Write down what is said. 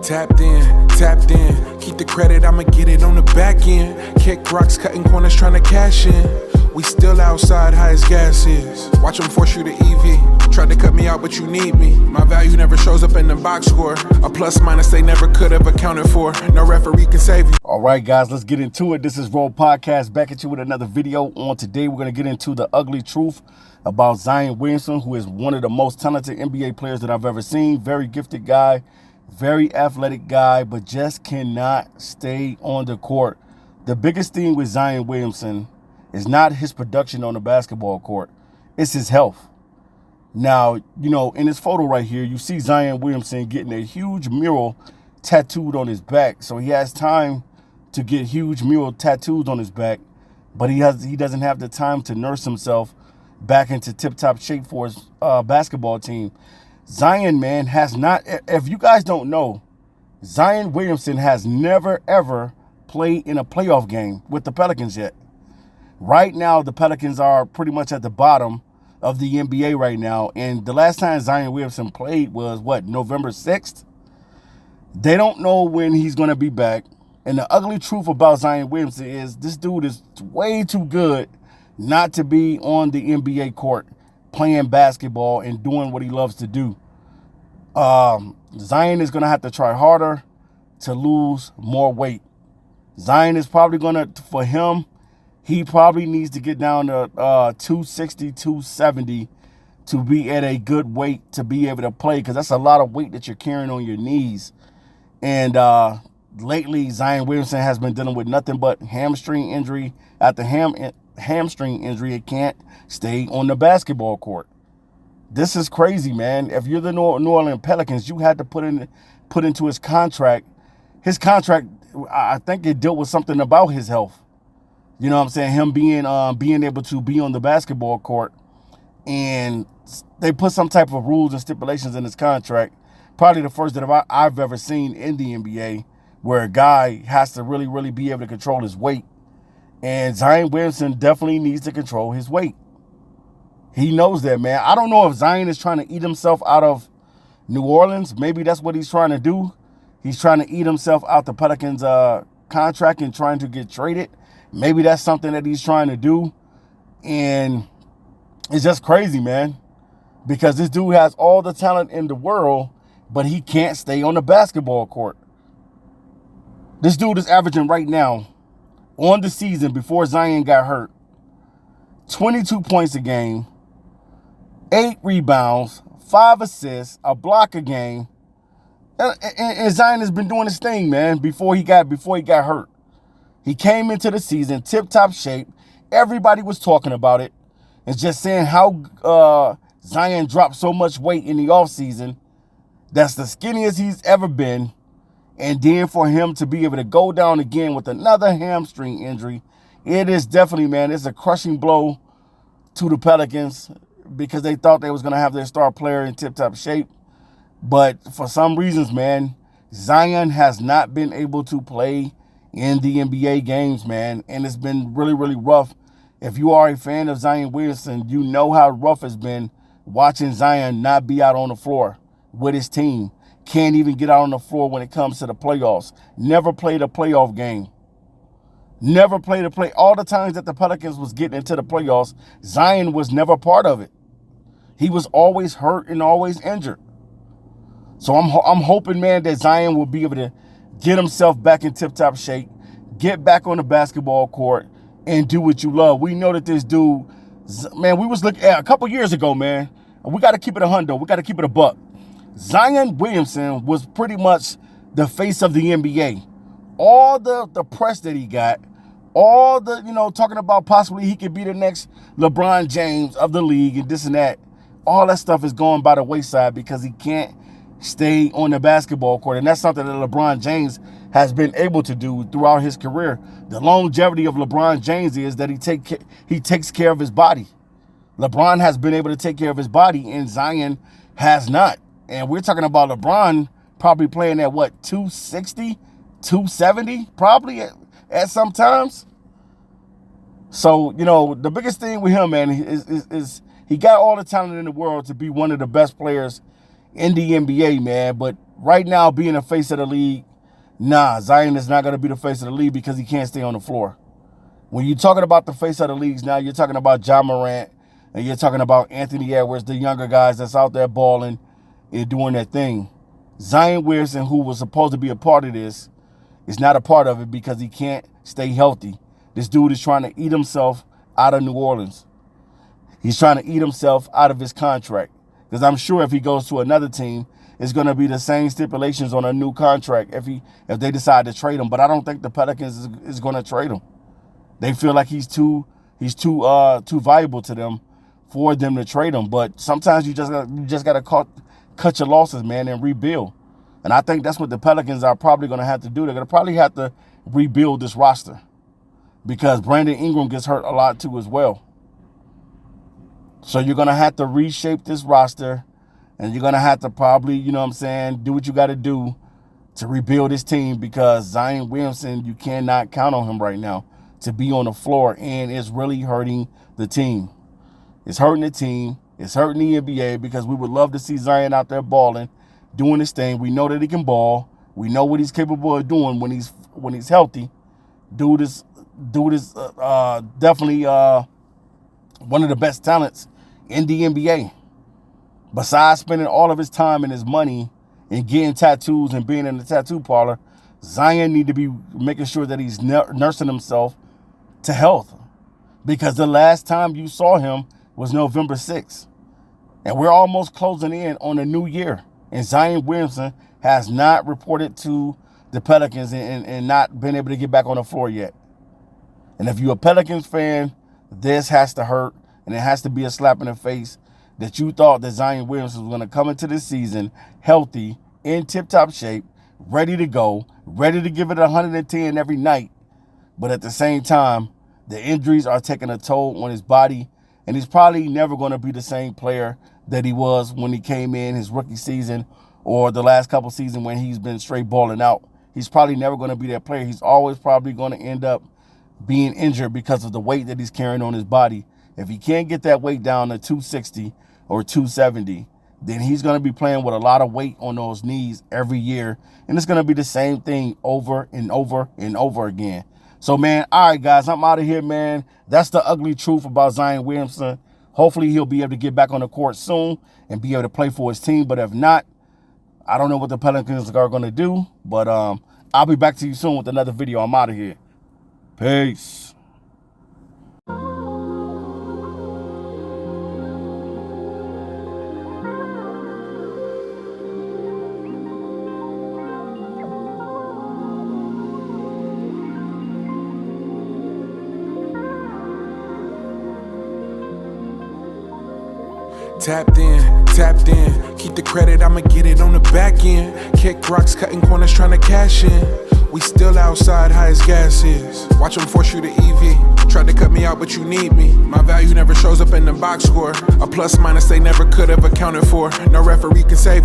Tapped in. Keep the credit, I'ma get it on the back end. Kick rocks, cutting corners, trying to cash in. We still outside, high as gas is. Watch them force you to EV. Tried to cut me out, but you need me. My value never shows up in the box score. A plus minus they never could have accounted for. No referee can save you. All right, guys, let's get into it. This is Roll Podcast, back at you with another video. On today, we're going to get into the ugly truth about Zion Williamson, who is one of the most talented NBA players that I've ever seen. Very gifted guy, very athletic guy, but just cannot stay on the court. The biggest thing with Zion Williamson is not his production on the basketball court. It's his health. Now, you know, in this photo right here, you see Zion Williamson getting a huge mural tattooed on his back. So he has time to get huge mural tattoos on his back, but he doesn't have the time to nurse himself back into tip-top shape for his basketball team. Zion, man, has not, if you guys don't know, Zion Williamson has never, ever played in a playoff game with the Pelicans yet. Right now, the Pelicans are pretty much at the bottom of the NBA right now. And the last time Zion Williamson played was, what, November 6th? They don't know when he's going to be back. And the ugly truth about Zion Williamson is this dude is way too good not to be on the NBA court playing basketball and doing what he loves to do. Zion is going to have to try harder to lose more weight. Zion is probably going to, for him, he probably needs to get down to 260, 270 to be at a good weight to be able to play, because that's a lot of weight that you're carrying on your knees. And lately, Zion Williamson has been dealing with nothing but hamstring injury after hamstring injury. It can't stay on the basketball court. This is crazy, man. If you're the New Orleans Pelicans, you had to put into his contract. His contract, I think it dealt with something about his health. You know what I'm saying? Him being able to be on the basketball court, and they put some type of rules and stipulations in his contract. Probably the first that I've ever seen in the NBA, where a guy has to really, really be able to control his weight. And Zion Williamson definitely needs to control his weight. He knows that, man. I don't know if Zion is trying to eat himself out of New Orleans. Maybe that's what he's trying to do. He's trying to eat himself out the Pelicans contract and trying to get traded. Maybe that's something that he's trying to do. And it's just crazy, man, because this dude has all the talent in the world, but he can't stay on the basketball court. This dude is averaging right now, on the season before Zion got hurt, 22 points a game, 8 rebounds, 5 assists, a block a game. And Zion has been doing his thing, man, before he got hurt. He came into the season tip-top shape. Everybody was talking about it and just saying how Zion dropped so much weight in the offseason. That's the skinniest he's ever been. And then for him to be able to go down again with another hamstring injury, it is definitely, man, it's a crushing blow to the Pelicans, because they thought they was going to have their star player in tip-top shape. But for some reasons, man, Zion has not been able to play in the NBA games, man. And it's been really, really rough. If you are a fan of Zion Williamson, you know how rough it's been watching Zion not be out on the floor with his team. Can't even get out on the floor when it comes to the playoffs. Never played a playoff game. Never played all the times that the Pelicans was getting into the playoffs, Zion was never part of it. He was always hurt and always injured. So I'm hoping, man, that Zion will be able to get himself back in tip-top shape, get back on the basketball court, and do what you love. We know that this dude, man, we was looking at a couple years ago, man. We got to keep it a hundo. We got to keep it a buck. Zion Williamson was pretty much the face of the NBA. All the press that he got, all the, talking about possibly he could be the next LeBron James of the league and this and that. All that stuff is going by the wayside because he can't stay on the basketball court. And that's something that LeBron James has been able to do throughout his career. The longevity of LeBron James is that he takes care of his body. LeBron has been able to take care of his body, and Zion has not. And we're talking about LeBron probably playing at, what, 260, 270 probably at some times. So, the biggest thing with him, man, is he got all the talent in the world to be one of the best players in the NBA, man. But right now, being the face of the league, nah, Zion is not going to be the face of the league because he can't stay on the floor. When you're talking about the face of the leagues now, you're talking about Ja Morant and you're talking about Anthony Edwards, the younger guys that's out there balling and doing their thing. Zion Williamson, who was supposed to be a part of this, is not a part of it because he can't stay healthy. This dude is trying to eat himself out of New Orleans. He's trying to eat himself out of his contract. Because I'm sure if he goes to another team, it's going to be the same stipulations on a new contract if they decide to trade him. But I don't think the Pelicans is going to trade him. They feel like he's too valuable to them for them to trade him. But sometimes you just got to cut your losses, man, and rebuild. And I think that's what the Pelicans are probably going to have to do. They're going to probably have to rebuild this roster because Brandon Ingram gets hurt a lot too as well. So you're going to have to reshape this roster, and you're going to have to probably, you know what I'm saying, do what you got to do to rebuild this team because Zion Williamson, you cannot count on him right now to be on the floor, and it's really hurting the team. It's hurting the team. It's hurting the NBA because we would love to see Zion out there balling, doing his thing. We know that he can ball. We know what he's capable of doing when he's healthy. Dude is definitely one of the best talents in the NBA. Besides spending all of his time and his money and getting tattoos and being in the tattoo parlor, Zion need to be making sure that he's nursing himself to health. Because the last time you saw him was November 6th. And we're almost closing in on a new year. And Zion Williamson has not reported to the Pelicans and not been able to get back on the floor yet. And if you're a Pelicans fan, this has to hurt. And it has to be a slap in the face that you thought that Zion Williamson was going to come into this season healthy, in tip-top shape, ready to go, ready to give it 110 every night. But at the same time, the injuries are taking a toll on his body. And he's probably never going to be the same player that he was when he came in his rookie season or the last couple seasons when he's been straight balling out. He's probably never going to be that player. He's always probably going to end up being injured because of the weight that he's carrying on his body. If he can't get that weight down to 260 or 270, then he's going to be playing with a lot of weight on those knees every year. And it's going to be the same thing over and over and over again. So, man, all right, guys, I'm out of here, man. That's the ugly truth about Zion Williamson. Hopefully he'll be able to get back on the court soon and be able to play for his team. But if not, I don't know what the Pelicans are going to do. But I'll be back to you soon with another video. I'm out of here. Peace. Tapped in, keep the credit, I'ma get it on the back end. Kick rocks, cutting corners, trying to cash in. We still outside, high as gas is. Watch them force you to EV. Tried to cut me out, but you need me. My value never shows up in the box score. A plus minus they never could have accounted for. No referee can save